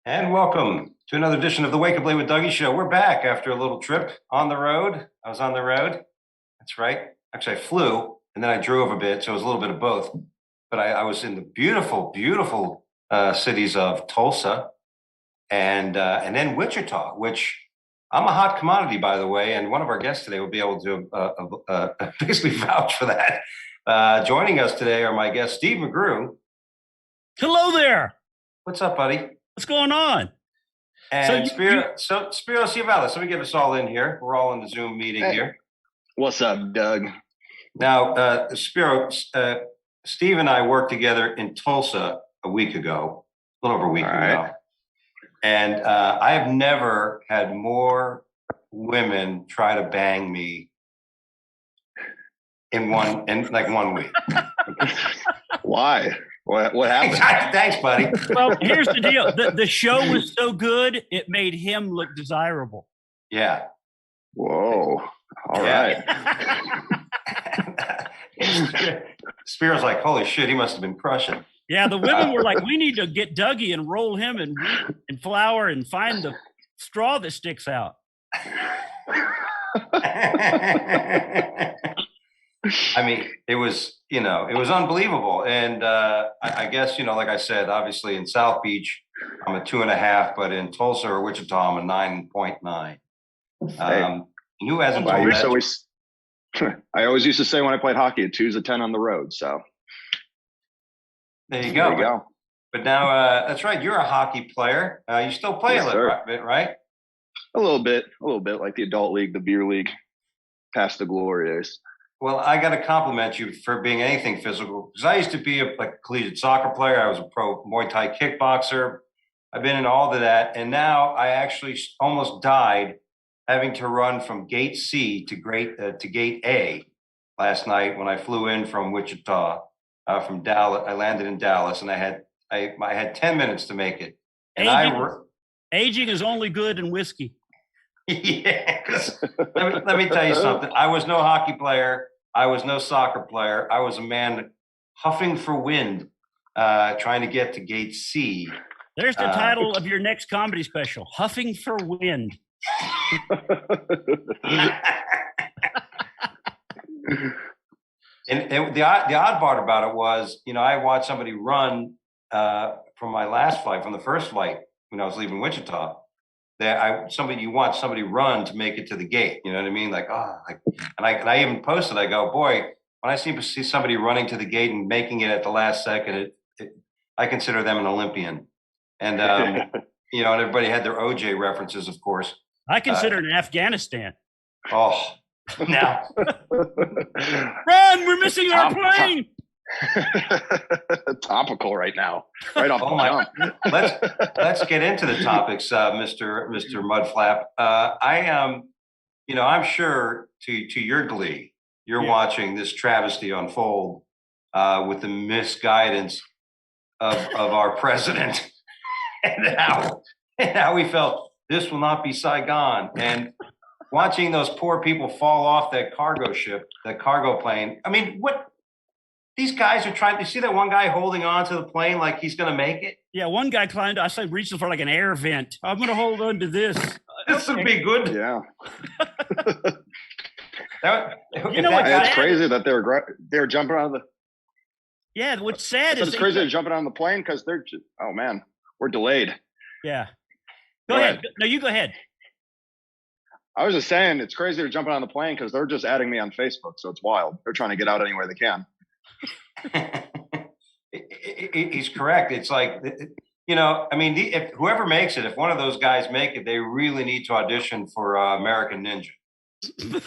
And welcome to another edition of the Wake Up Late with Dougie show. We're back after a little trip on the road. I was on the road. That's right. Actually, I flew and then I drove a bit, so it was a little bit of both. But I was in the beautiful, beautiful cities of Tulsa and then Wichita, which I'm a hot commodity, by the way. And one of our guests today will be able to basically vouch for that. Joining us today are my guests, Steve McGrew. Hello there. What's up, buddy? What's going on? And Spiro Ciavalis. Let me get us all in here. We're all in the Zoom meeting here. What's up, Doug? Now, Spiro, Steve and I worked together in Tulsa a week ago, a little over a week ago. And I have never had more women try to bang me in like 1 week. Why? What happened? Thanks, buddy. Well, here's the deal. The show was so good, it made him look desirable. Yeah. Whoa. All right. Spiro's like, holy shit, he must have been crushing. Yeah, the women were like, we need to get Dougie and roll him in flour and find the straw that sticks out. I mean, it was unbelievable. And I guess, like I said, obviously in South Beach, I'm a 2.5, but in Tulsa or Wichita, I'm a 9.9. Who hasn't told that? I always used to say when I played hockey, a 2's a 10 on the road. So there you go. But now, that's right. You're a hockey player. You still play a little bit, right? A little bit, like the adult league, the beer league, past the glory days. Well, I got to compliment you for being anything physical, because I used to be a collegiate soccer player. I was a pro Muay Thai kickboxer. I've been in all of that. And now I actually almost died having to run from gate C to gate A last night when I flew in from Wichita, from Dallas. I landed in Dallas and I had 10 minutes to make it. And aging is only good in whiskey. Yes. Let me tell you something. I was no hockey player. I was no soccer player. I was a man huffing for wind, trying to get to gate C. There's the title of your next comedy special, Huffing for Wind. And the odd part about it was, I watched somebody run from my last flight, from the first flight when I was leaving Wichita. You watch somebody run to make it to the gate. You know what I mean? And I even posted. I go, boy, when I see somebody running to the gate and making it at the last second, I consider them an Olympian. And and everybody had their OJ references, of course. I consider it in Afghanistan. Oh, now run! We're missing our plane. Topical right now. Right off. Let's get into the topics, Mr. Mudflap. I'm sure to your glee, you're watching this travesty unfold with the misguidance of our president and how we felt this will not be Saigon, and watching those poor people fall off that cargo ship, that cargo plane. I mean, what? These guys are trying to see that one guy holding on to the plane like he's going to make it. Yeah, one guy climbed. I said, reaching for like an air vent. I'm going to hold on to this. This would be good. Yeah. It's crazy that they were jumping out of the. Yeah, what's sad is it's crazy they're jumping on the plane because they're. Oh man, we're delayed. Yeah. Go ahead. No, you go ahead. I was just saying it's crazy they're jumping on the plane because they're just adding me on Facebook, so it's wild. They're trying to get out anywhere they can. He's correct. It's like, if whoever makes it, if one of those guys make it, they really need to audition for American Ninja. You know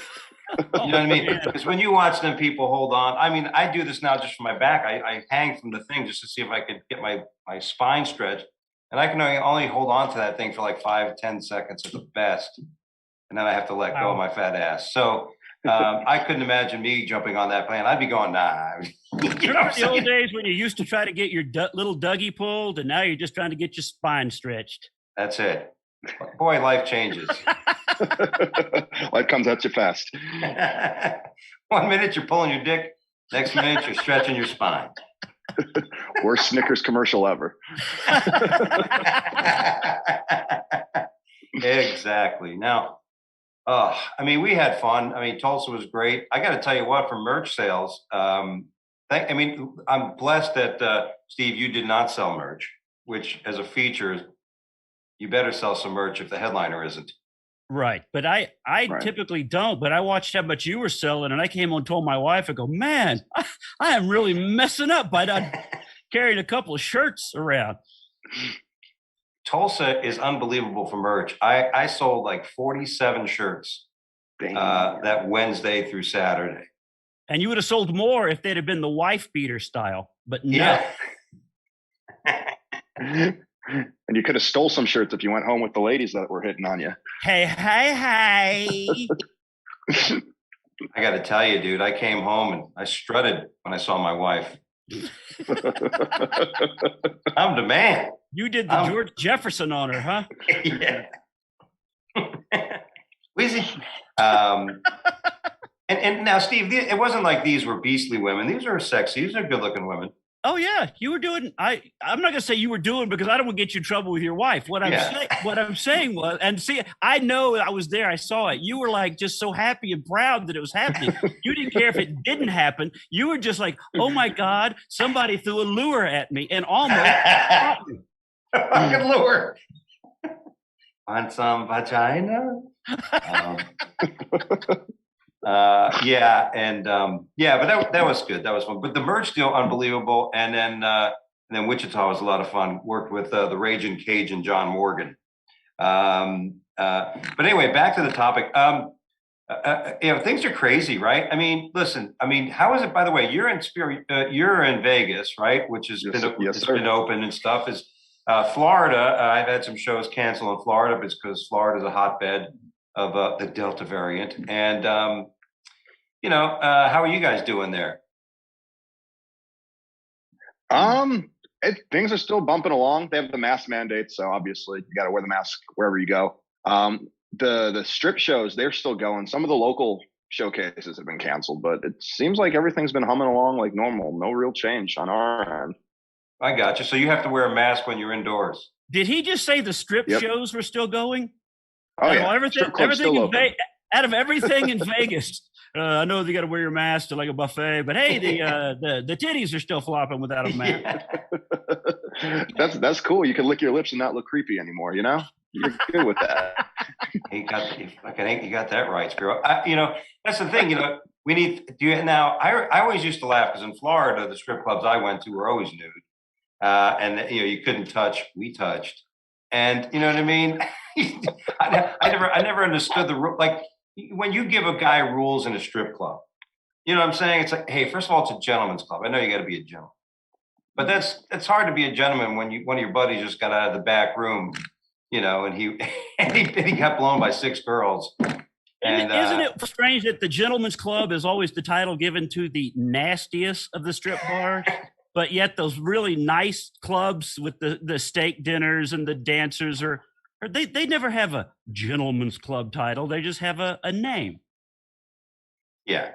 what I mean? Because when you watch them people hold on, I do this now just for my back. I hang from the thing just to see if I could get my spine stretched. And I can only hold on to that thing for like 5-10 seconds at the best. And then I have to let go of my fat ass. So I couldn't imagine me jumping on that plane. I'd be going, nah. Remember the old days when you used to try to get your little Dougie pulled, and now you're just trying to get your spine stretched. That's it. Boy, life changes. Life comes at you fast. 1 minute you're pulling your dick. Next minute you're stretching your spine. Worst Snickers commercial ever. Exactly. Now, I mean, we had fun. I mean, Tulsa was great. I got to tell you what, for merch sales, I mean, I'm blessed that Steve, you did not sell merch, which as a feature, you better sell some merch if the headliner isn't. Right. But I Right. typically don't, but I watched how much you were selling and I came home and told my wife, I go, man, I am really messing up by not carrying a couple of shirts around. Tulsa is unbelievable for merch. I sold like 47 shirts that Wednesday through Saturday. And you would have sold more if they'd have been the wife beater style, but no. Yeah. And you could have stole some shirts if you went home with the ladies that were hitting on you. Hey. I got to tell you, dude, I came home and I strutted when I saw my wife. I'm the man. You did the George Jefferson on her, huh? Yeah. Wheezy. And now, Steve, it wasn't like these were beastly women. These are sexy. These are good-looking women. Oh yeah, you were doing. I'm not gonna say you were doing because I don't want to get you in trouble with your wife. What I'm saying was, and see, I know I was there. I saw it. You were like just so happy and proud that it was happening. You didn't care if it didn't happen. You were just like, oh my God, somebody threw a lure at me and almost caught me. Fucking lure. Want some vagina? But that was good. That was fun. But the merch deal, unbelievable. And then Wichita was a lot of fun. Worked with the Raging Cajun John Morgan. But anyway, back to the topic. Things are crazy, right? I mean, listen. I mean, how is it? By the way, you're in Vegas, right? Which has been open and stuff. Is Florida? I've had some shows cancel in Florida because Florida is a hotbed of the Delta variant. And, how are you guys doing there? Things are still bumping along. They have the mask mandate, so obviously you got to wear the mask wherever you go. The strip shows, they're still going. Some of the local showcases have been canceled, but it seems like everything's been humming along like normal. No real change on our end. I got you. So you have to wear a mask when you're indoors. Did he just say the strip shows were still going? Oh, yeah. Out of everything in Vegas, I know you got to wear your mask to like a buffet, but hey, the titties are still flopping without a mask. Yeah. That's cool. You can lick your lips and not look creepy anymore. You know, you're good with that. You got that right, Spiro. That's the thing. We need to do it now. I always used to laugh because in Florida, the strip clubs I went to were always nude, and you couldn't touch. We touched, and you know what I mean. I never understood the rule. Like when you give a guy rules in a strip club, you know what I'm saying? It's like, hey, first of all, it's a gentleman's club. I know you got to be a gentleman, but that's hard to be a gentleman when one of your buddies just got out of the back room, and he got blown by 6 girls. And isn't it strange that the gentleman's club is always the title given to the nastiest of the strip bars? But yet those really nice clubs with the steak dinners and the dancers they never have a gentleman's club title. They just have a name. Yeah.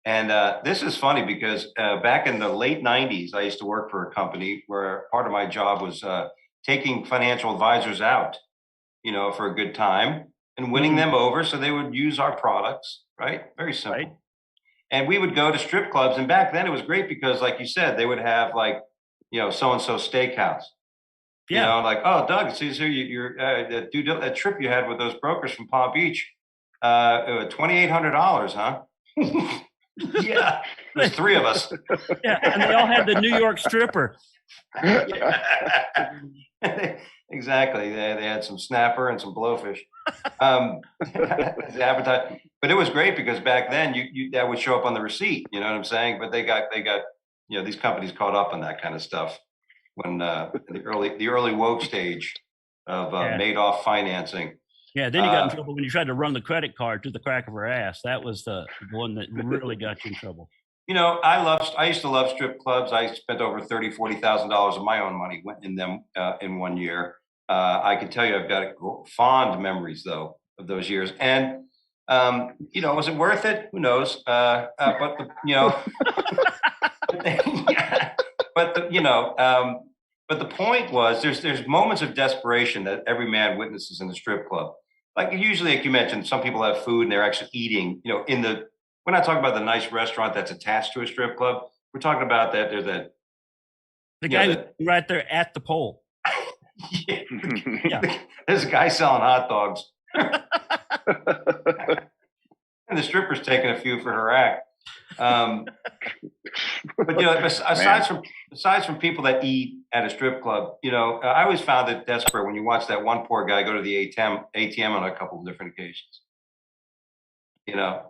And this is funny because back in the late 90s, I used to work for a company where part of my job was taking financial advisors out, for a good time and winning them over so they would use our products, right? Very simple. Right. And we would go to strip clubs. And back then it was great because, like you said, they would have like, so-and-so steakhouse. Yeah. Like, oh, Doug, it says here that trip you had with those brokers from Palm Beach, $2,800, huh? Yeah, there's 3 of us. Yeah, and they all had the New York stripper. Exactly. They had some snapper and some blowfish. Appetite. But it was great because back then you that would show up on the receipt. You know what I'm saying? But they got these companies caught up on that kind of stuff when the early woke stage of Madoff financing. Yeah, then you got in trouble when you tried to run the credit card to the crack of her ass. That was the one that really got you in trouble. I used to love strip clubs. I spent over $30,000-$40,000 of my own money went in them in one year. I can tell you I've got fond memories though of those years. And was it worth it? Who knows? But but but the point was, there's moments of desperation that every man witnesses in the strip club. Like usually, like you mentioned, some people have food and they're actually eating. We're not talking about the nice restaurant that's attached to a strip club. We're talking about that. There's that. The guy who's right there at the pole. Yeah. There's a guy selling hot dogs. And the stripper's taking a few for her act. But aside from people that eat at a strip club, I always found it desperate when you watch that one poor guy go to the ATM on a couple of different occasions. Yeah.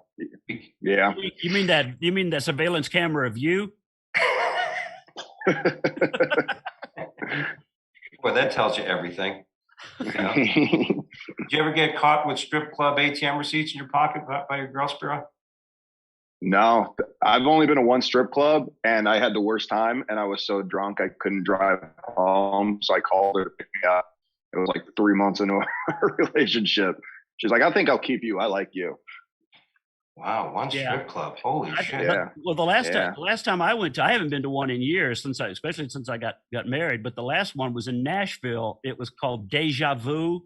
You mean that surveillance camera of you? Well, that tells you everything. Did you ever get caught with strip club ATM receipts in your pocket by your girl, Spiro? No, I've only been to one strip club, and I had the worst time, and I was so drunk I couldn't drive home, so I called her to pick me up. It was like 3 months into a relationship. She's like, "I think I'll keep you. I like you." Wow, one strip club. Holy shit. Yeah. Well, the last time I went to, I haven't been to one in years especially since I got married, but the last one was in Nashville. It was called Deja Vu.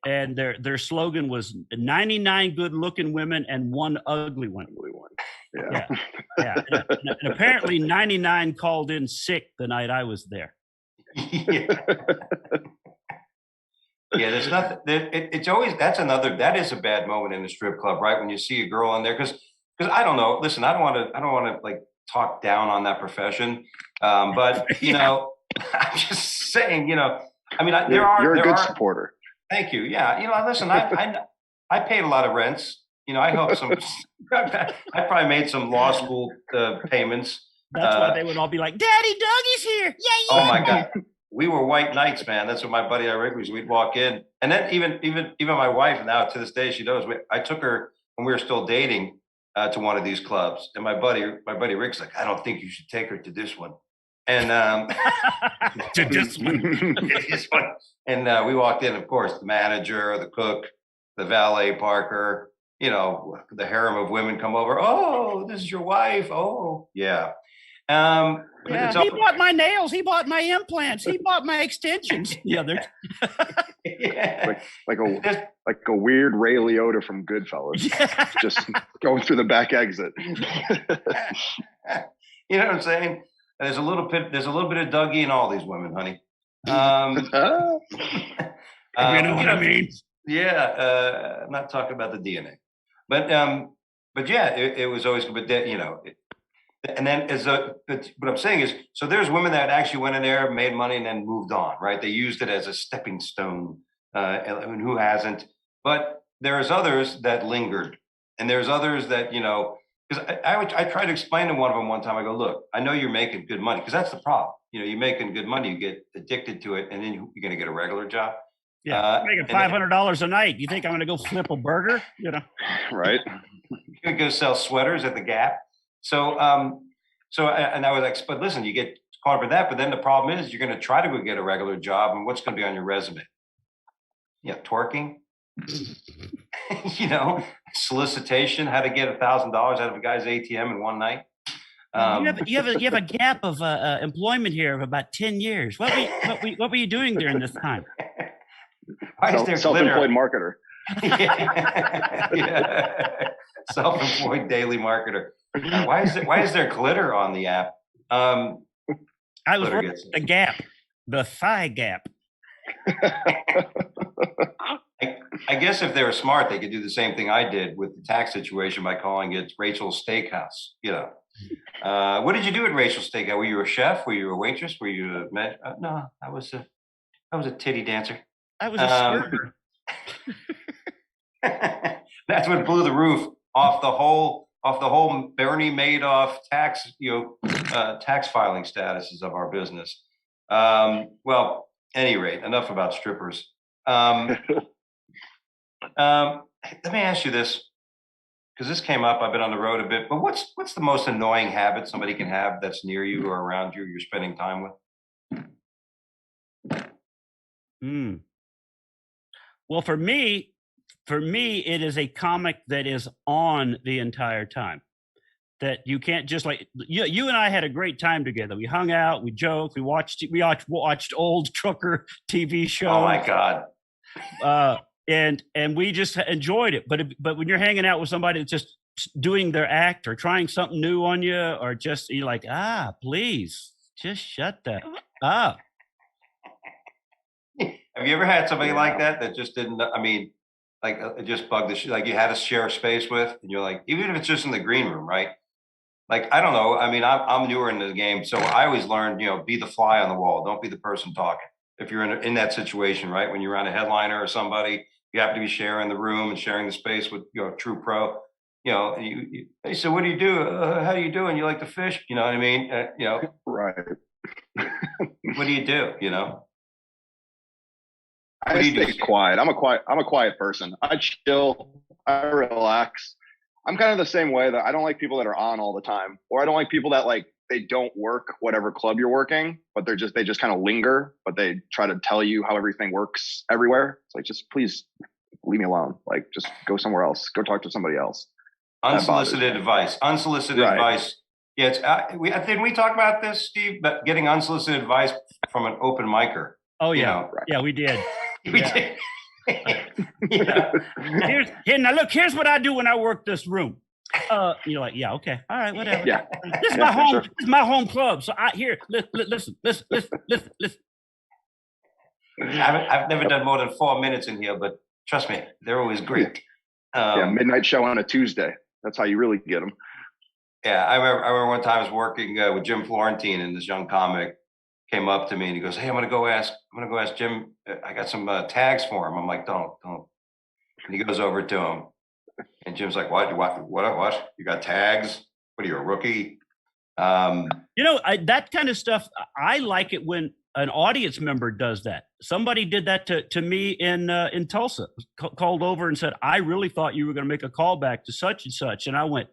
And their slogan was 99 good looking women and one ugly one. Yeah. And apparently 99 called in sick the night I was there. Yeah, there's nothing. It's always that is a bad moment in the strip club, right? When you see a girl in there, because I don't know. Listen, I don't want to like talk down on that profession, but I'm just saying, I mean, you're a good supporter. Thank you. Yeah, listen, I paid a lot of rents. I helped some. I probably made some law school payments. That's why they would all be like, "Daddy, Dougie's here!" Yeah. Oh my God. We were white knights, man. That's what my buddy Rick was. We'd walk in, and then even my wife, now to this day, she knows. I took her when we were still dating to one of these clubs, and my buddy Rick's like, "I don't think you should take her to this one." And to this one. And we walked in, of course, the manager, the cook, the valet parker, the harem of women come over. "Oh, this is your wife." "Oh, yeah." He bought my nails. He bought my implants. He bought my extensions. Yeah, like a weird Ray Liotta from Goodfellas, just going through the back exit. You know what I'm saying? There's a little bit of Dougie in all these women, honey. You know what I mean? Yeah, I'm not talking about the DNA, but yeah, it was always good. But and then what I'm saying is, so there's women that actually went in there, made money, and then moved on, right? They used it as a stepping stone, and who hasn't? But there's others that lingered, and there's others that because I tried to explain to one of them one time. I go, "Look, I know you're making good money, because that's the problem. You're making good money, you get addicted to it, and then you're going to get a regular job. Yeah, making $500 a night. You think I'm going to go flip a burger? Right? You're going to go sell sweaters at the Gap." So and I was like, "But listen, you get caught up in that, but then the problem is you're going to try to go get a regular job, and what's going to be on your resume? Twerking, solicitation, how to get $1,000 out of a guy's ATM in one night." You have a gap of employment here of about 10 years. What were you doing during this time? Self-employed marketer. Yeah. Self-employed daily marketer. Why is there glitter on the app? I was working the Gap, the thigh gap. I guess if they were smart, they could do the same thing I did with the tax situation by calling it Rachel's Steakhouse. What did you do at Rachel's Steakhouse? Were you a chef? Were you a waitress? Were you no? I was a titty dancer. I was a server. That's what blew the roof off the whole Bernie Madoff tax tax filing statuses of our business. Well, any rate, enough about strippers. Let me ask you this, because this came up. I've been on the road a bit, but what's the most annoying habit somebody can have that's near you or around you, you're spending time with? Well, for me, it is a comic that is on the entire time. that you can't just like you and I had a great time together. We hung out, we joked, we watched old trucker TV shows. Oh my God. And we just enjoyed it. But when you're hanging out with somebody that's just doing their act or trying something new on you, or just you're like, please just shut that up. Have you ever had somebody like that just didn't? I mean, like it just bugged the shit. Like you had to share a space with, and you're like, even if it's just in the green room, right? Like I don't know. I mean, I'm newer in the game, so I always learned, be the fly on the wall. Don't be the person talking. If you're in that situation, right, when you're around a headliner or somebody, you have to be sharing the room and sharing the space with a true pro. Hey, so what do you do? How do you do? And you like to fish? You know what I mean? Right. What do you do? I stay quiet. I'm a quiet person. I chill. I relax. I'm kind of the same way that I don't like people that are on all the time, or I don't like people that like they don't work whatever club you're working, but they just kind of linger, but they try to tell you how everything works everywhere. It's like, just please leave me alone. Like, just go somewhere else. Go talk to somebody else. Unsolicited advice. Advice. Yeah, didn't we talk about this, Steve? But getting unsolicited advice from an open micer. Oh yeah, yeah, we did. We did. Here's what I do when I work this room. You're like, yeah, okay, all right, whatever. Yeah. This is my home. Sure. This is my home club. So listen. I've never done more than 4 minutes in here, but trust me, they're always great. Midnight show on a Tuesday. That's how you really get them. Yeah, I remember one time I was working with Jim Florentine, and this young comic came up to me and he goes, "Hey, I'm gonna go ask Jim. I got some tags for him." I'm like, "Don't." And he goes over to him, and Jim's like, "What? You got tags? What are you, a rookie?" That kind of stuff. I like it when an audience member does that. Somebody did that to me in Tulsa. Called over and said, "I really thought you were going to make a call back to such and such," and I went,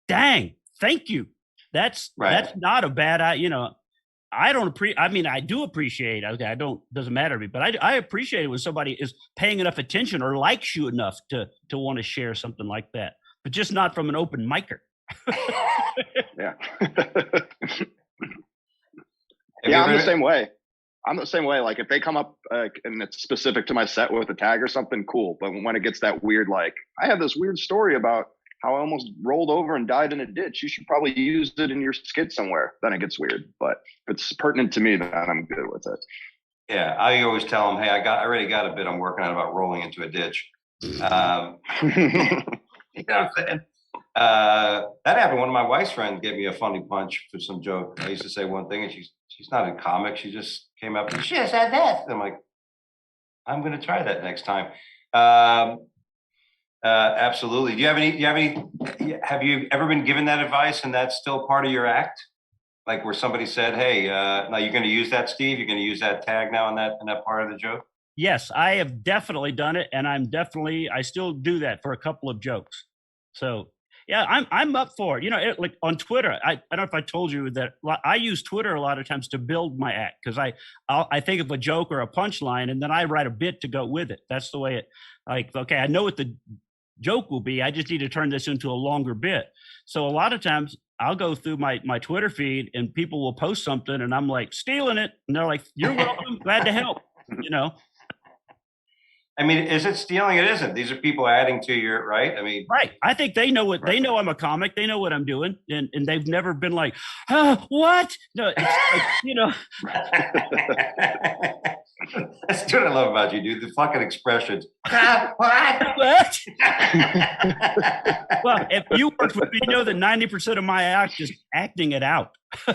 "Dang, thank you. That's not a bad I do appreciate. Okay, doesn't matter to me, but I appreciate it when somebody is paying enough attention or likes you enough to want to share something like that, but just not from an open micer. Yeah. Yeah, I'm the same way. Like if they come up and it's specific to my set with a tag or something, cool. But when it gets that weird, like I have this weird story about how I almost rolled over and died in a ditch. You should probably use it in your skit somewhere. Then it gets weird. But if it's pertinent to me, then I'm good with it. Yeah, I always tell them, "Hey, I already got a bit I'm working on about rolling into a ditch." You know what I'm saying? That happened. One of my wife's friends gave me a funny punch for some joke. I used to say one thing, and she's not a comic. She just came up and she said that. I'm like, I'm going to try that next time. Absolutely. Have you ever been given that advice and that's still part of your act? Like where somebody said, "Hey, now you're going to use that, Steve? You're going to use that tag now in that part of the joke?" Yes, I have definitely done it. And I still do that for a couple of jokes. So yeah, I'm up for it. Like on Twitter, I don't know if I told you that I use Twitter a lot of times to build my act, because I think of a joke or a punchline and then I write a bit to go with it. That's the way okay, I know what the joke will be. I just need to turn this into a longer bit. So a lot of times I'll go through my Twitter feed and people will post something and I'm like, stealing it. And they're like, "You're welcome. Glad to help." I mean, is it stealing? It isn't. These are people adding to your, right? I mean, right. I think they know they know I'm a comic. They know what I'm doing. And they've never been like, what? No, it's like, That's what I love about you, dude. The fucking expressions. What? Well, if you worked with me, you know that 90% of my act is acting it out. No,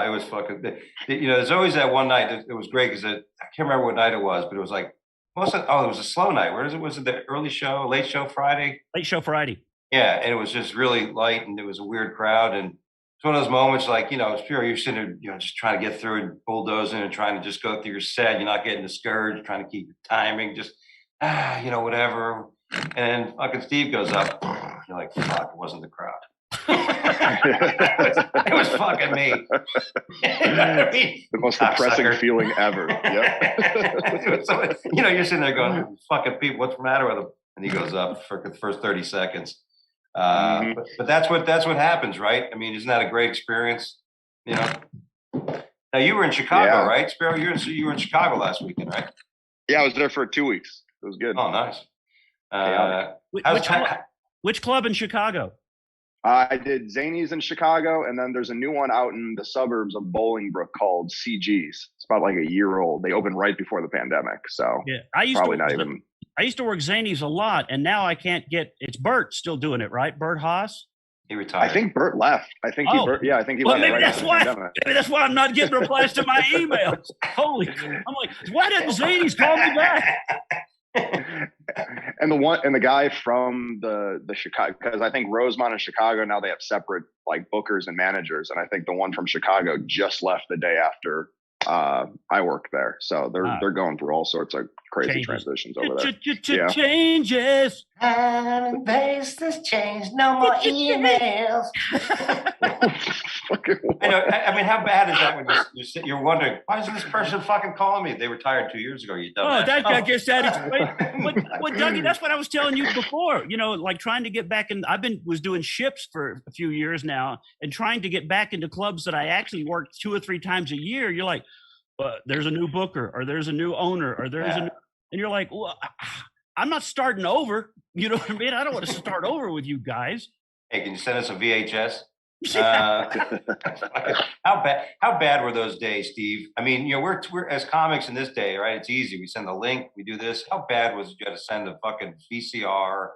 it was fucking, there's always that one night. It was great because I can't remember what night it was, but it was like, it was a slow night. Where is it? Was it the early show, late show Friday? Late show Friday. Yeah, and it was just really light, and it was a weird crowd, and it's one of those moments like, you're sitting there, just trying to get through and bulldozing and trying to just go through your set. You're not getting discouraged, trying to keep your timing, just whatever. And then fucking Steve goes up. You're like, fuck, it wasn't the crowd. it was fucking me. I mean? The most depressing feeling ever. Yep. So, you're sitting there going, fucking people, what's the matter with them? And he goes up for the first 30 seconds. But that's what happens, right? I mean, isn't that a great experience? You know. Now you were in Chicago, right, Sparrow? You were in Chicago last weekend, right? Yeah, I was there for 2 weeks. It was good. Oh, nice. Which club in Chicago? I did Zanies in Chicago, and then there's a new one out in the suburbs of Bolingbrook called CG's. It's about like a year old. They opened right before the pandemic, so yeah, I used to work Zanies a lot, and now I can't get. It's Bert still doing it, right? Bert Haas. He retired. I think Bert left. I think he left. Maybe that's why I'm not getting replies to my emails. Holy, I'm like, why didn't Zanies call me back? And the guy from the Chicago, because I think Rosemont and Chicago now they have separate like bookers and managers, and I think the one from Chicago just left the day after I worked there, so they're going through all sorts of crazy transitions over there. Changes. This change. No more emails. I know. I mean, how bad is that when you're wondering why isn't this person fucking calling me? They retired 2 years ago. You dumbass. I guess that explains. But Dougie, that's what I was telling you before. You know, like trying to get back in. Was doing ships for a few years now, and trying to get back into clubs that I actually worked 2 or 3 times a year. You're like, there's a new booker, or there's a new owner, or there's a new, and you're like, well, I'm not starting over. You know what I mean? I don't want to start over with you guys. Hey, can you send us a VHS? How bad were those days, Steve? I mean, you know, we're as comics in this day, right? It's easy. We send the link, we do this. How bad was it? You got to send a fucking VCR.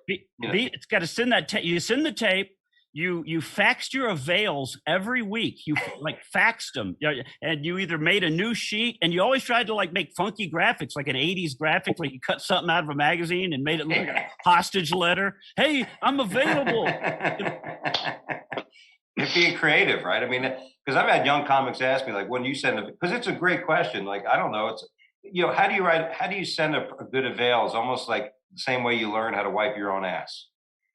It's got to send that. You send the tape. You faxed your avails every week. You like faxed them, and you either made a new sheet, and you always tried to like make funky graphics, like an '80s graphic, like you cut something out of a magazine and made it look like a hostage letter. Hey, I'm available. Being creative, right? I mean, because I've had young comics ask me, like, when you send because it's a great question. Like, I don't know, it's how do you send a good avail? It's almost like the same way you learn how to wipe your own ass.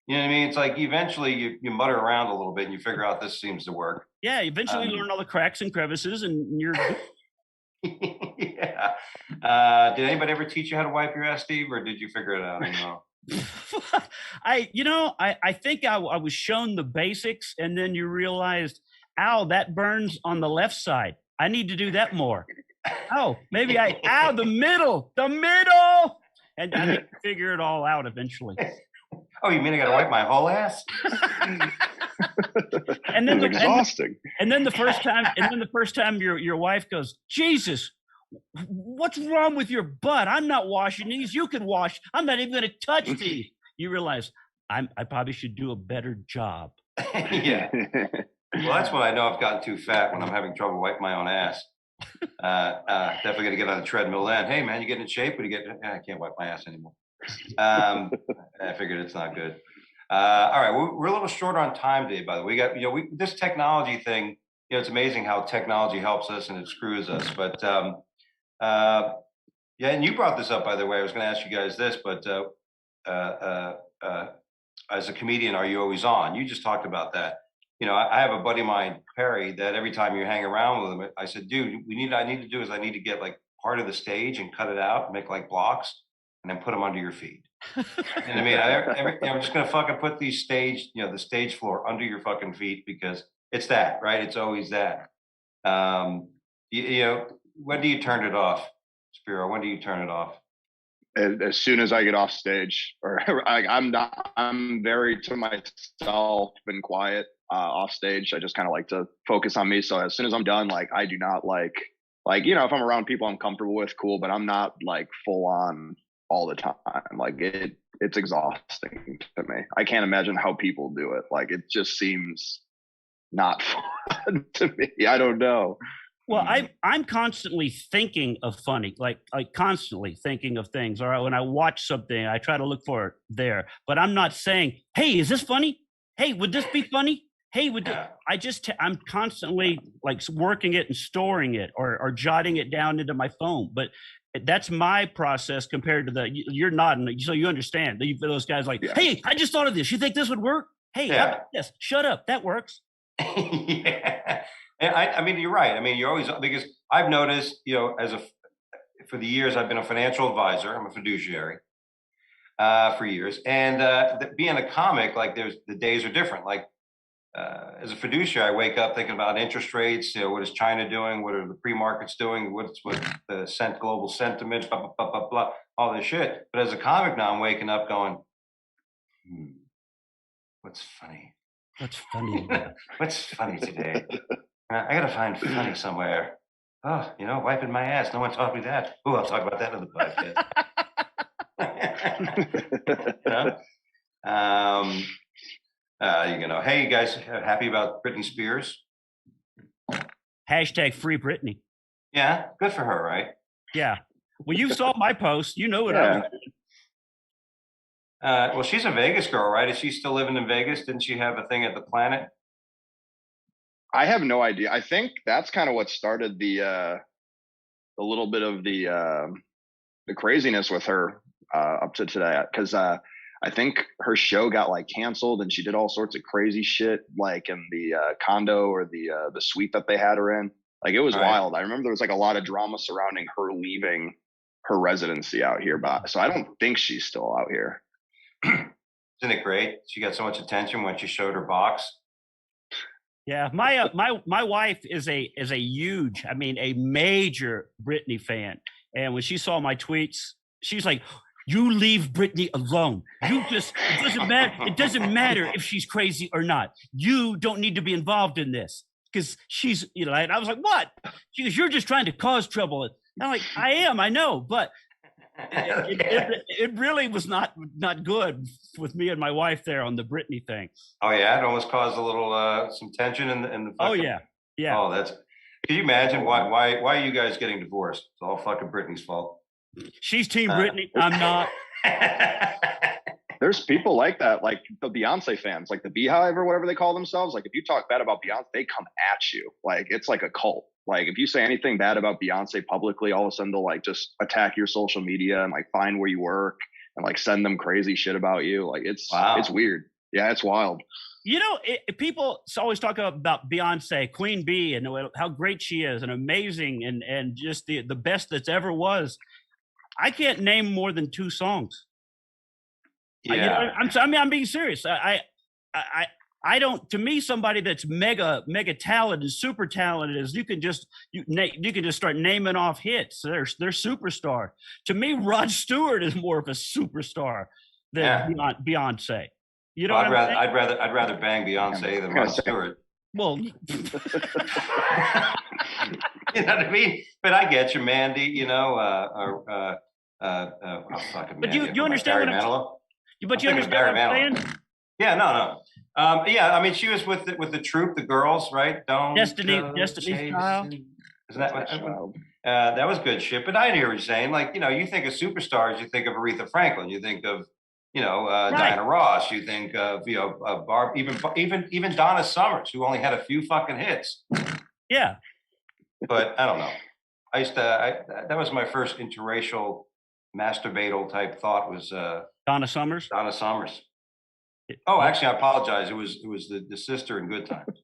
You know what I mean? It's like eventually you mutter around a little bit and you figure out this seems to work. Yeah, eventually you learn all the cracks and crevices and you're yeah. Did anybody ever teach you how to wipe your ass, Steve, or did you figure it out? I think I was shown the basics, and then you realized, ow, that burns on the left side. I need to do that more. Oh, maybe the middle. And I think figure it all out eventually. Oh, you mean I got to wipe my whole ass? And then exhausting. And then the first time your wife goes, Jesus, what's wrong with your butt? I'm not washing these. You can wash. I'm not even going to touch these. You realize I probably should do a better job. Yeah. Well, that's when I know I've gotten too fat, when I'm having trouble wiping my own ass. Definitely going to get on the treadmill then. Hey, man, you getting in shape? I can't wipe my ass anymore. I figured it's not good. All right, we're a little short on time today, by the way. We got, this technology thing, it's amazing how technology helps us and it screws us. But and you brought this up, by the way. I was going to ask you guys this, but as a comedian, are you always on? You just talked about that. I have a buddy of mine, Perry, that every time you hang around with him, I said, dude, I need to get like part of the stage and cut it out, make like blocks, and then put them under your feet. And I mean, I'm just going to fucking put these the stage floor under your fucking feet, because it's that, right? It's always that. When do you turn it off, Spiro? When do you turn it off? As soon as I get off stage, or I'm very to myself and quiet off stage. I just kind of like to focus on me. So as soon as I'm done, like I do not like if I'm around people I'm comfortable with, cool, but I'm not like full on all the time. Like it's exhausting to me. I can't imagine how people do it. Like it just seems not fun to me. I don't know. Well, I'm constantly thinking of funny, like constantly thinking of things. All right, when I watch something, I try to look for it there. But I'm not saying, "Hey, is this funny? Hey, would this be funny? Hey, I'm constantly like working it and storing it or jotting it down into my phone. But that's my process compared to you're nodding, so you understand. Those guys like, "Hey, I just thought of this. You think this would work? Hey, yes, shut up. That works." Yeah. And I mean, you're right. I mean, you're always, because I've noticed, for the years I've been a financial advisor, I'm a fiduciary. for years. And being a comic, like the days are different. Like as a fiduciary, I wake up thinking about interest rates. What is China doing? What are the pre-markets doing? What's the global sentiment? Blah, blah, blah, blah, blah, all this shit. But as a comic now, I'm waking up going, what's funny? What's funny? What's funny today? I gotta find funny somewhere. Oh, wiping my ass. No one taught me that. Oh, I'll talk about that in the podcast. Hey, you guys happy about Britney Spears? Hashtag free Britney. Yeah, good for her, right? Yeah. Well, you saw my post. You know what Yeah. I was doing. Well, she's a Vegas girl, right? Is she still living in Vegas? Didn't she have a thing at the Planet? I have no idea. I think that's kind of what started the little bit of the craziness with her up to today, because I think her show got like canceled and she did all sorts of crazy shit, like in the condo or the suite that they had her in. Like it was wild. I remember there was like a lot of drama surrounding her leaving her residency out here, so I don't think she's still out here. Isn't it great? She got so much attention when she showed her box. Yeah, my wife is a huge, a major Britney fan, and when she saw my tweets, she's like, "You leave Britney alone. It doesn't matter. It doesn't matter if she's crazy or not. You don't need to be involved in this because she's, And I was like, "What?" She goes, "You're just trying to cause trouble." And I'm like, "I am, I know, but." It really was not good with me and my wife there on the Britney thing. Oh yeah, it almost caused a little some tension in the fucking, oh yeah. Oh, can you imagine why are you guys getting divorced? It's all fucking Britney's fault. She's team Britney. I'm not. There's people like that, like the Beyonce fans, like the Beehive or whatever they call themselves. Like if you talk bad about Beyonce, they come at you. Like it's like a cult. Like if you say anything bad about Beyonce publicly, all of a sudden they'll like just attack your social media and like find where you work and like send them crazy shit about you. Like it's weird. Yeah, it's wild. People always talk about Beyonce, Queen Bee, and how great she is and amazing and just the best that's ever was. I can't name more than 2 songs. Yeah. I'm being serious. I don't. To me, somebody that's mega talented, super talented, is you can just start naming off hits. They're superstar. To me, Rod Stewart is more of a superstar than Beyonce. You know, I'd rather bang Beyonce than Rod Stewart. Well, you know what I mean. But I get you, Mandy. But you understand what I'm saying? But you understand what I'm saying? Yeah, no. She was with the troupe, the girls, right? Destiny Child. Isn't that what? That was good shit. But I hear what you're saying. Like, you think of superstars, you think of Aretha Franklin, you think of, Diana Ross, you think of, Barb, even Donna Summers, who only had a few fucking hits. Yeah. But I don't know. That was my first interracial masturbatal type thought was Donna Summers. Donna Summers. Oh, actually, I apologize. It was the sister in Good Times.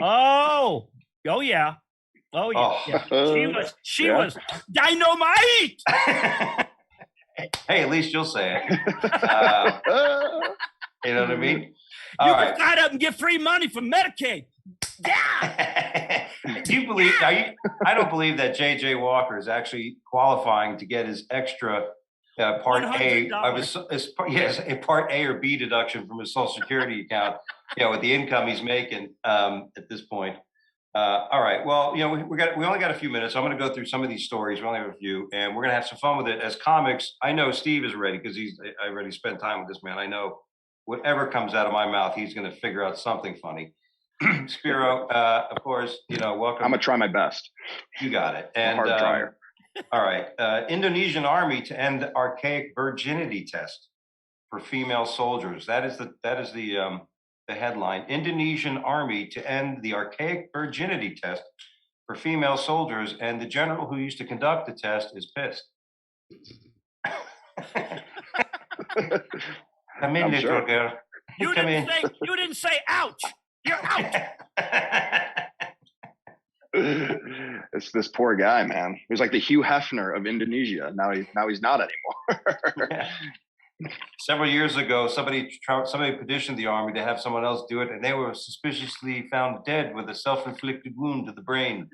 Oh yeah. She was dynamite. Hey, at least you'll say it. You know what I mean? You can sign up and get free money from Medicaid. Yeah. Do you believe? I don't believe that J.J. Walker is actually qualifying to get his extra Part A of a Part A or B deduction from his Social Security account. With the income he's making at this point. All right. Well, we only got a few minutes. So I'm going to go through some of these stories. We only have a few, and we're going to have some fun with it. As comics, I know Steve is ready because I already spent time with this man. I know whatever comes out of my mouth, he's going to figure out something funny. Spiro, of course, welcome. I'm going to try my best. You got it. And hard dryer. All right. Indonesian army to end archaic virginity test for female soldiers. That is the headline. Indonesian army to end the archaic virginity test for female soldiers, and the general who used to conduct the test is pissed. Come in, little sure. girl. You didn't say ouch. You're out. It's this poor guy, man. He was like the Hugh Hefner of Indonesia. Now he's not anymore. Several years ago, somebody petitioned the Army to have someone else do it, and they were suspiciously found dead with a self-inflicted wound to the brain.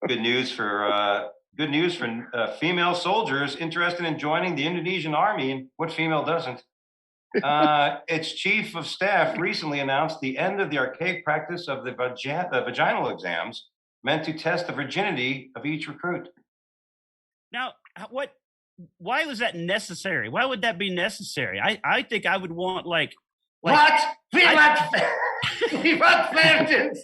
Good news for female soldiers interested in joining the Indonesian Army. What female doesn't? Its chief of staff recently announced the end of the archaic practice of the vaginal exams meant to test the virginity of each recruit. Now, why was that necessary? Why would that be necessary? I think I would want like what? We want virgins.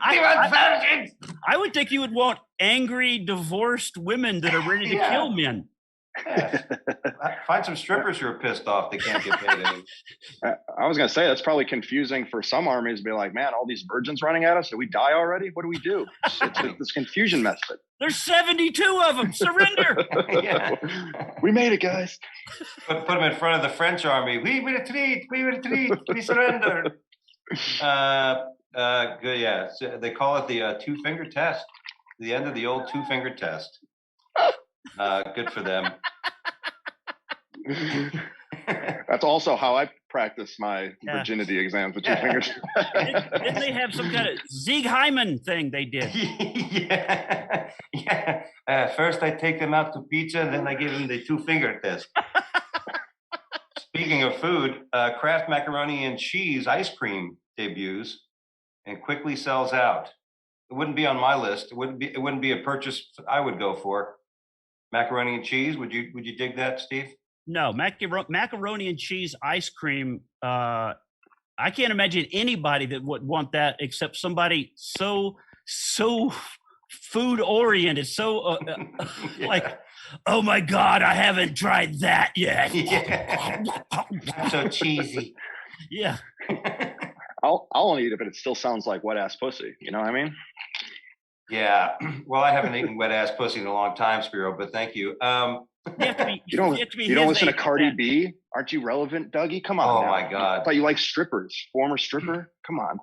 I would think you would want angry, divorced women that are ready to kill men. Yeah. Find some strippers who are pissed off they can't get paid any. I was going to say, that's probably confusing for some armies to be like, man, all these virgins running at us, did we die already? What do we do? It's this confusion method. There's 72 of them. Surrender. We made it, guys. Put them in front of the French army. We retreat. We surrender. Good, yeah. So they call it the two-finger test. The end of the old two-finger test. Good for them. That's also how I practice my virginity exams with two fingers. Didn't they have some kind of Sieg Heimann thing they did? Yeah. First I take them out to pizza, and then I give them the two-finger test. Speaking of food, Kraft macaroni and cheese ice cream debuts and quickly sells out. It wouldn't be on my list. It wouldn't be a purchase I would go for. Macaroni and cheese. Would you dig that, Steve? No, macaroni and cheese ice cream. I can't imagine anybody that would want that except somebody so food oriented. So like, oh my God, I haven't tried that yet. Yeah. So cheesy. Yeah. I'll eat it, but it still sounds like wet ass pussy. You know what I mean? Yeah. Well, I haven't eaten wet ass pussy in a long time, Spiro, but thank you. You don't listen to Cardi B? Aren't you relevant, Dougie? Come on. Oh my God. I thought you liked strippers. Former stripper? Come on.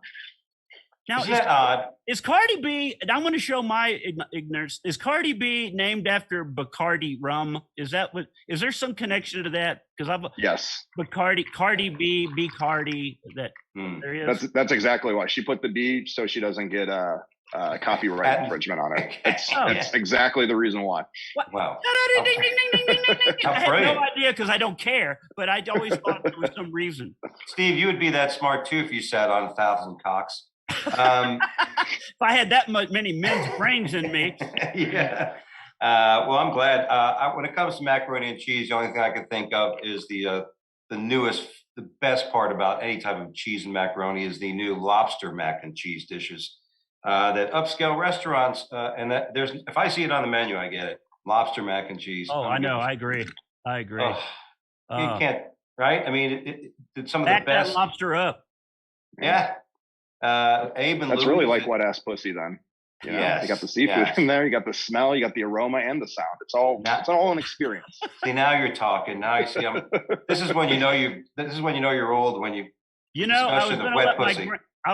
Now, Isn't that odd? Is Cardi B, and I'm going to show my ignorance, is Cardi B named after Bacardi rum? Is there some connection to that? Because yes. Bacardi, Cardi B, Cardi, there is. That's exactly why. She put the B so she doesn't get copyright infringement on it. It's exactly the reason why. What? Wow. I had no idea because I don't care, but I always thought there was some reason. Steve, you would be that smart too if you sat on 1,000 cocks. If I had that many men's brains in me. Yeah. Well, I'm glad. When it comes to macaroni and cheese, the only thing I can think of is the best part about any type of cheese and macaroni is the new lobster mac and cheese dishes. That upscale restaurants if I see it on the menu, I get it. Lobster mac and cheese. Oh, I know. I agree. Oh, you can't, right? I mean, it's some of back the best. that lobster up. Yeah. Abe and that's Lou, really like wet ass pussy then. You know? Yes, you got the seafood in there, you got the smell, you got the aroma and the sound. It's all an experience. See, now you're talking. Now you see this is when you know you're old, when you I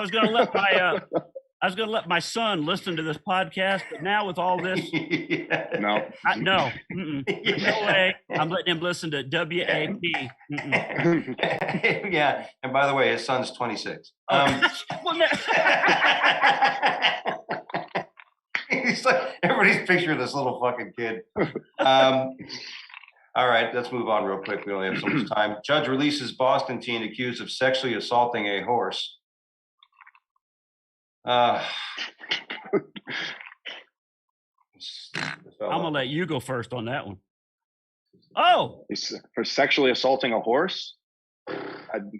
was going to let my son listen to this podcast, but now with all this, no way. I'm letting him listen to WAP. Yeah, and by the way, his son's 26. He's like, everybody's picturing this little fucking kid. All right, let's move on real quick. We only have so much time. Judge releases Boston teen accused of sexually assaulting a horse. I'm gonna let you go first on that one. Oh, for sexually assaulting a horse.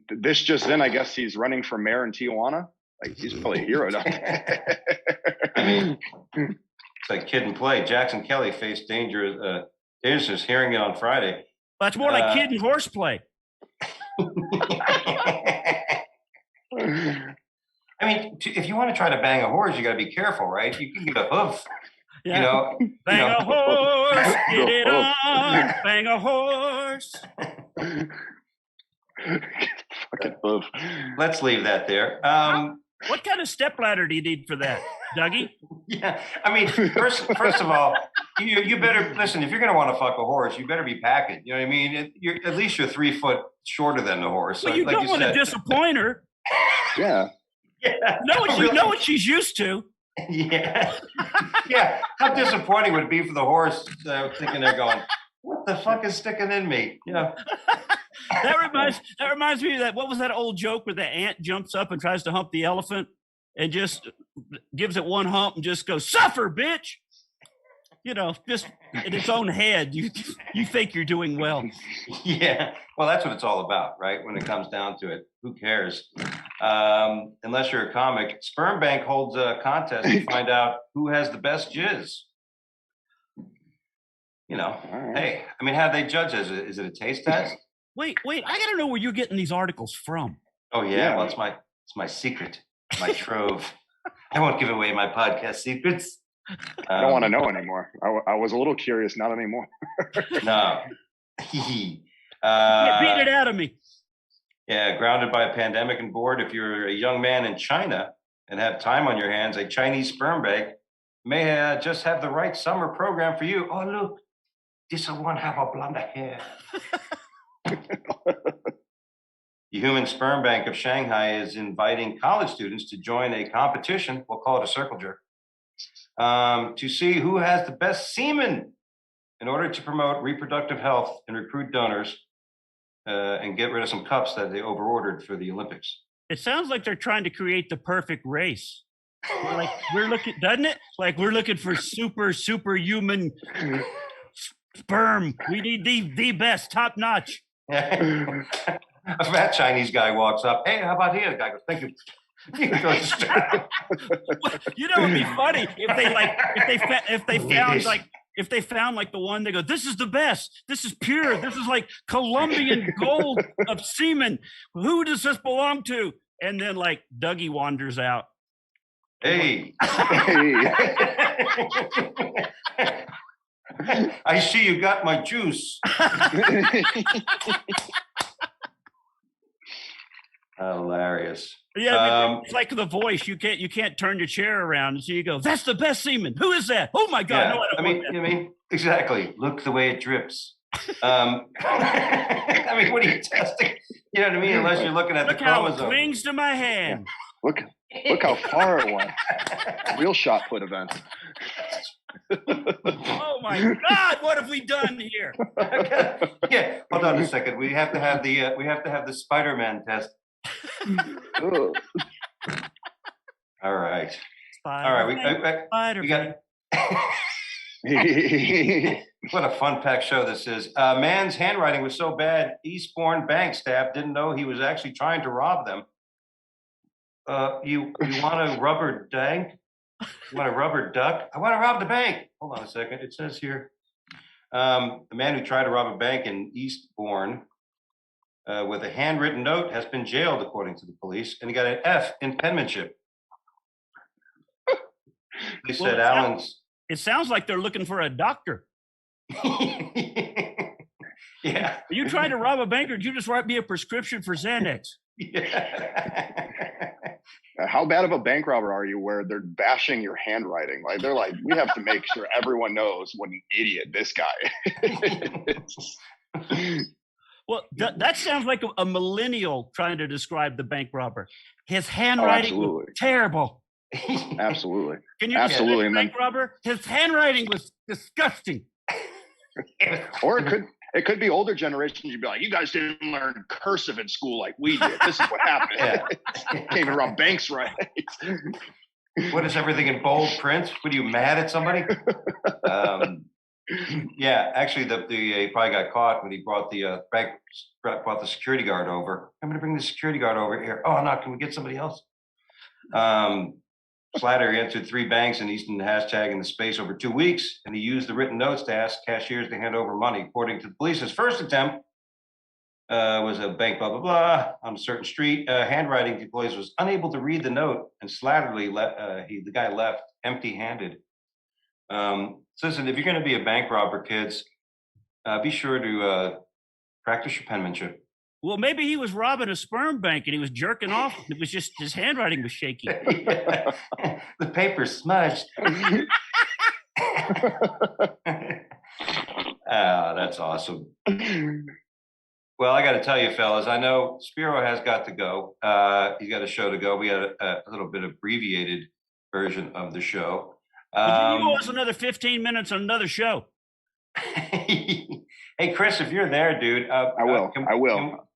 This just in, I guess he's running for mayor in Tijuana. Like he's probably a hero down there. I mean, it's like Kid and Play. Jackson Kelly faced dangerous hearing it on Friday. That's more like Kid and Horseplay. I mean, if you want to try to bang a horse, you got to be careful, right? You can get a hoof. Yeah. Bang a horse, get it on. Bang a horse. Fucking hoof. Let's leave that there. What kind of stepladder do you need for that, Dougie? Yeah, I mean, first of all, you better listen. If you're going to want to fuck a horse, you better be packing. You know what I mean? At least you're 3 foot shorter than the horse. Well, you like don't want to disappoint her. Yeah. Yeah. You know what she's used to. Yeah. Yeah. How disappointing would it be for the horse thinking they're going, what the fuck is sticking in me? Yeah. That reminds me of that. What was that old joke where the ant jumps up and tries to hump the elephant and just gives it one hump and just goes, suffer, bitch. You know, just in its own head, you think you're doing well. Yeah. Well, that's what it's all about, right? When it comes down to it, who cares? Unless you're a comic. Sperm Bank holds a contest to find out who has the best jizz. You know, hey, I mean, how do they judge it? Is it a taste test? Wait, I gotta know where you're getting these articles from. Oh yeah, well, it's my secret, my trove. I won't give away my podcast secrets. I don't want to know anymore. I was a little curious, not anymore. No. Beat it out of me. Yeah, grounded by a pandemic and bored. If you're a young man in China and have time on your hands, a Chinese sperm bank may just have the right summer program for you. Oh, look, this one have a blonde hair. The Human Sperm Bank of Shanghai is inviting college students to join a competition, we'll call it a circle jerk, to see who has the best semen in order to promote reproductive health and recruit donors and get rid of some cups that they overordered for the Olympics. It sounds like they're trying to create the perfect race. We're looking, doesn't it? Like we're looking for superhuman sperm. We need the best, top notch. A fat Chinese guy walks up. Hey, how about here? The guy goes, thank you. He goes, you know, it'd be funny if they found like the one. They go, this is the best. This is pure. This is like Colombian gold of semen. Who does this belong to? And then like Dougie wanders out. Hey. I see you got my juice. Hilarious. Yeah, I mean, it's like The Voice. You can't turn your chair around, and so you go, "That's the best semen. Who is that? Oh my God! Yeah. No, I mean, exactly. Look the way it drips. I mean, what are you testing? You know what I mean? Unless you're looking at the chromosome. Look how it clings to my hand. Look how far it went. Real shot put event. Oh my God! What have we done here? Yeah, hold on a second. We have to have the Spider-Man test. All right. We got. What a fun-packed show this is. Man's handwriting was so bad, Eastbourne bank staff didn't know he was actually trying to rob them. You want a rubber dank? You want a rubber duck? I want to rob the bank. Hold on a second. It says here, the man who tried to rob a bank in Eastbourne with a handwritten note has been jailed, according to the police, and he got an F in penmanship. They said Allen's. It sounds like they're looking for a doctor. Yeah. Are you trying to rob a bank, or did you just write me a prescription for Xanax? Yeah. How bad of a bank robber are you where they're bashing your handwriting? Like they're like, we have to make sure everyone knows what an idiot this guy is. Well, that sounds like a millennial trying to describe the bank robber. His handwriting was terrible. Absolutely. Can you absolutely the bank robber? His handwriting was disgusting. Or it could be older generations. You'd be like, you guys didn't learn cursive in school like we did. This is what happened. Yeah. Can't even rob banks right. What is everything in bold print? What are you mad at somebody? Yeah, actually, he probably got caught when he brought the brought the security guard over. I'm going to bring the security guard over here. Oh no, can we get somebody else? Slattery entered 3 banks in Easton hashtag in the space over 2 weeks, and he used the written notes to ask cashiers to hand over money. According to the police, his first attempt was a bank, blah, blah, blah, on a certain street. Handwriting employees was unable to read the note, and Slattery, the guy left empty-handed. So listen, if you're going to be a bank robber, kids, be sure to practice your penmanship. Well, maybe he was robbing a sperm bank and he was jerking off. It was just his handwriting was shaky. Yeah. The paper's smudged. That's awesome. Well, I got to tell you, fellas, I know Spiro has got to go. He's got a show to go. We had a little bit abbreviated version of the show. But you owe us another 15 minutes on another show. Hey, Chris, if you're there, dude. I will.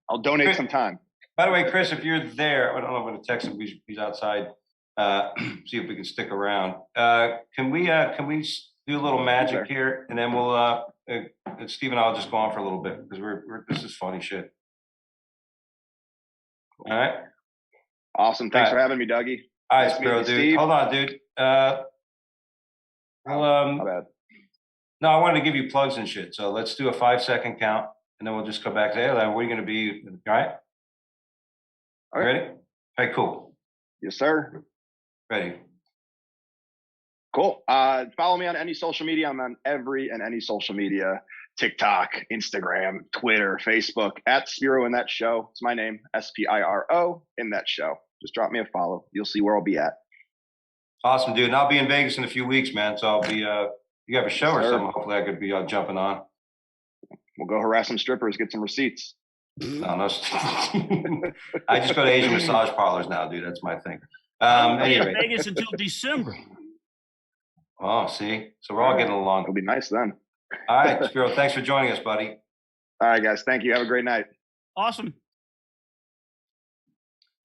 I'll donate Chris, some time. By the way, Chris, if you're there, I don't know, I'm going to text him. He's outside. See if we can stick around. Can we do a little magic here, and then we'll Steve and I'll just go on for a little bit because this is funny shit. All right. Awesome. Thanks for having me, Dougie. All right, Spiro, dude. Steve. Hold on, dude. My bad. No, I wanted to give you plugs and shit. So let's do a 5-second count, and then we'll just go back to, hey, where are you going to be? All right. All right. Ready? All right, cool. Yes, sir. Ready. Cool. Follow me on any social media. I'm on every and any social media: TikTok, Instagram, Twitter, Facebook, at Spiro in that show. It's my name, SPIRO in that show. Just drop me a follow. You'll see where I'll be at. Awesome, dude. And I'll be in Vegas in a few weeks, man. So I'll be, you have a show or something. Hopefully I could be jumping on. We'll go harass some strippers, get some receipts. No. I just go to Asian massage parlors now, dude. That's my thing. Anyway. Vegas until December. Oh, see? So we're all getting along. It'll be nice then. All right, Spiro, thanks for joining us, buddy. All right, guys. Thank you. Have a great night. Awesome.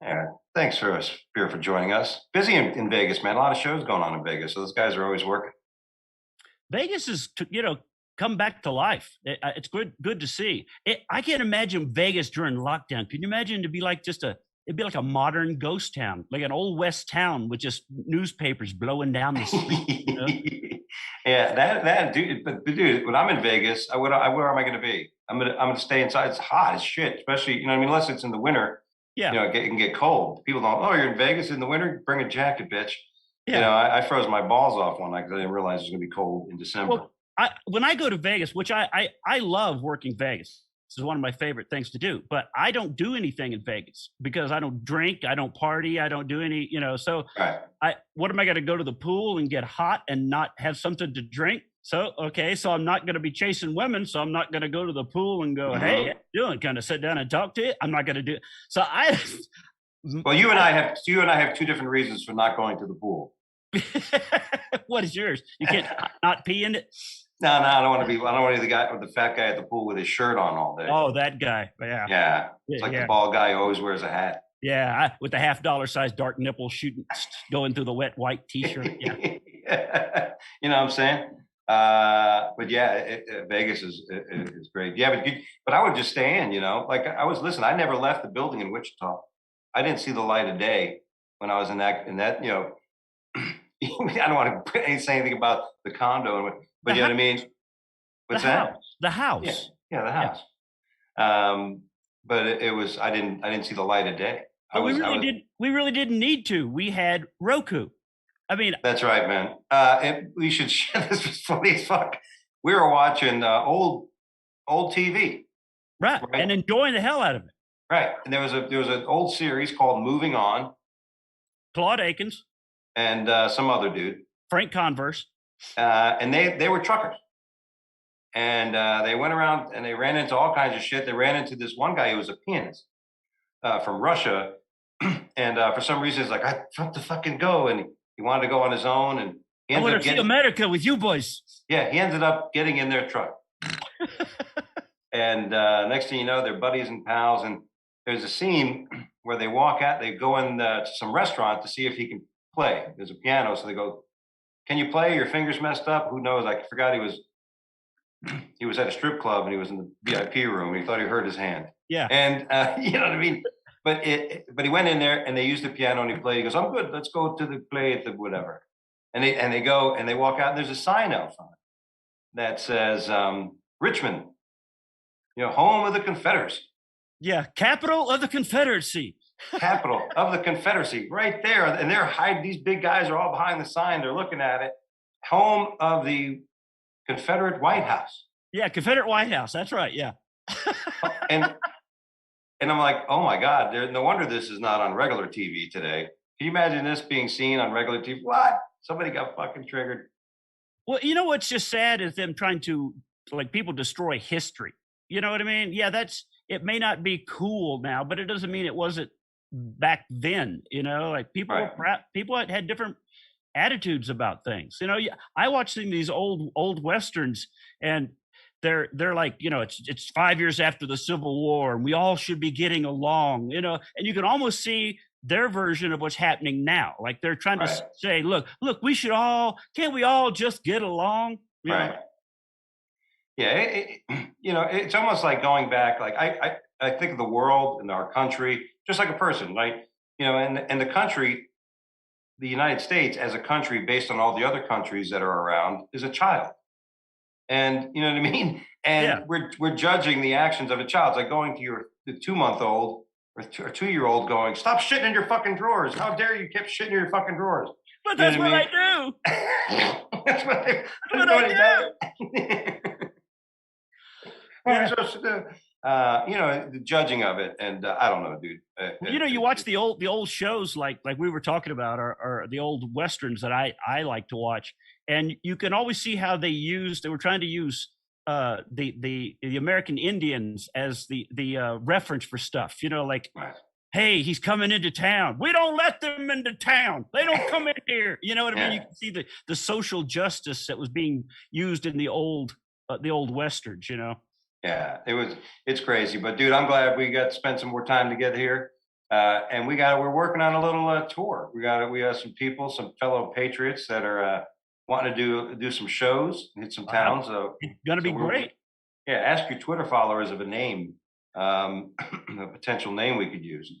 Yeah, thanks for Spiro for joining us. Busy in Vegas, man. A lot of shows going on in Vegas, so those guys are always working. Vegas is, come back to life. It's good to see. I can't imagine Vegas during lockdown. Can you imagine it'd be like a modern ghost town, like an old West town with just newspapers blowing down the street. Yeah, that dude. But dude, when I'm in Vegas, where am I going to be? I'm gonna stay inside. It's hot as shit, especially unless it's in the winter. Yeah, it can get cold. People don't. Oh, you're in Vegas in the winter? Bring a jacket, bitch. Yeah. I froze my balls off one night because I didn't realize it was going to be cold in December. Well, when I go to Vegas, which I love working Vegas. This is one of my favorite things to do, but I don't do anything in Vegas because I don't drink, I don't party, I don't do any, so right. What am I going to go to the pool and get hot and not have something to drink? So I'm not going to be chasing women. So I'm not going to go to the pool and go, hey, how you doing? Kind of sit down and talk to you. I'm not going to do it. So well, you and I have two different reasons for not going to the pool. What is yours? You can't not pee in it? No, I don't want to be the fat guy at the pool with his shirt on all day. Oh, that guy. Yeah. Yeah. It's like the bald guy who always wears a hat. Yeah. With the $50 size dark nipple going through the wet white t-shirt. Yeah. You know what I'm saying? But yeah, Vegas is great. Yeah, but I would just stay in, like I never left the building in Wichita. I didn't see the light of day when I was in that, I don't want to say anything about the condo, but you know what I mean? What's that? The house. Yeah, the house. Yeah. But it was, I didn't see the light of day. We really didn't need to. We had Roku. I mean, that's right, man. We should share this. Was funny as fuck. We were watching old TV, right, and enjoying the hell out of it. Right, and there was an old series called Moving On. Claude Akins and some other dude, Frank Converse, and they were truckers, and they went around and they ran into all kinds of shit. They ran into this one guy who was a pianist from Russia, and for some reason he's like, I have to fucking go, and he wanted to go on his own, and he ended up getting America with you boys. Yeah, he ended up getting in their truck, and next thing you know, they're buddies and pals. And there's a scene where they walk out, they go in to some restaurant to see if he can play. There's a piano, so they go, "Can you play? Your finger's messed up." Who knows? I forgot he was at a strip club and he was in the VIP room. And he thought he hurt his hand. Yeah, and you know what I mean. But he went in there and they used the piano and he played. He goes, "I'm good. Let's go to the play at the whatever." And they go and they walk out and there's a sign out front that says Richmond, home of the Confederacy. Yeah, capital of the Confederacy. Capital of the Confederacy, right there. And they're hiding. These big guys are all behind the sign. They're looking at it. Home of the Confederate White House. Yeah, Confederate White House. That's right. Yeah. and I'm like, oh my God, no wonder this is not on regular TV today. Can you imagine this being seen on regular TV? What? Somebody got fucking triggered. Well, you know what's just sad is them trying to like people destroy history. You know what I mean? Yeah, it may not be cool now, but it doesn't mean it wasn't back then. You know, like people people had different attitudes about things. You know, I watch these old westerns, and they're like, you know, it's 5 years after the Civil War, and we all should be getting along. You know, and you can almost see their version of what's happening now. Like they're trying to say, look, can't we all just get along? You know? Yeah, you know, it's almost like going back. Like I think of the world and our country just like a person, like, you know, and the country, the United States as a country, based on all the other countries that are around, is a child. And you know what I mean? And we're judging the actions of a child. It's like going to the 2-month-old or 2-year-old going, stop shitting in your fucking drawers. How dare you keep shitting in your fucking drawers? But that's what I do. That's what I do. What are you supposed to do? You know, the judging of it, and I don't know, dude. You know, you watch the old shows like we were talking about, or the old westerns that I like to watch, and you can always see how they were trying to use the American Indians as the reference for stuff. You know, like, hey, he's coming into town. We don't let them into town. They don't come in here. You know what I mean? You can see the social justice that was being used in the old westerns. You know. Yeah, it's crazy, but dude, I'm glad we got to spend some more time together here. And we're working on a little tour. We have some people, some fellow patriots that are wanting to do some shows, hit some towns. It's gonna be great. Ask your Twitter followers of a name, a potential name we could use.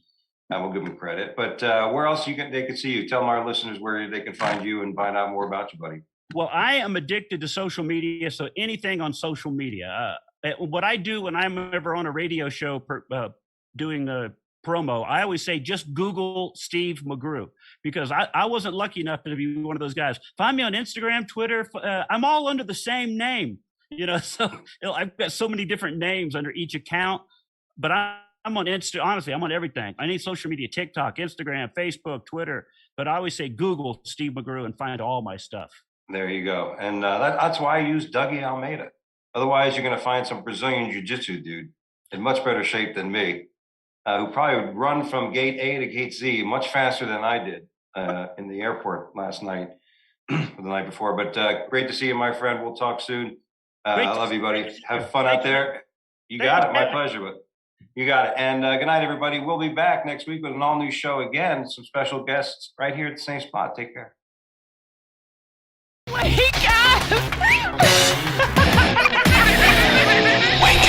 And we'll give them credit. But where else they can see you? Tell our listeners where they can find you and find out more about you, buddy. Well, I am addicted to social media, so anything on social media. What I do when I'm ever on a radio show doing a promo, I always say just Google Steve McGrew, because I wasn't lucky enough to be one of those guys. Find me on Instagram, Twitter. I'm all under the same name, you know. So I've got so many different names under each account, but I'm on honestly, I'm on everything. I need social media: TikTok, Instagram, Facebook, Twitter. But I always say Google Steve McGrew and find all my stuff. There you go. And that's why I use Dougie Almeida. Otherwise, you're going to find some Brazilian jiu-jitsu dude in much better shape than me, who probably would run from gate A to gate Z much faster than I did in the airport last night or the night before. But great to see you, my friend. We'll talk soon. I love you, buddy. Have fun out there. You got it. My pleasure. But you got it. And good night, everybody. We'll be back next week with an all-new show again. Some special guests right here at the same spot. Take care. Wake up! Wake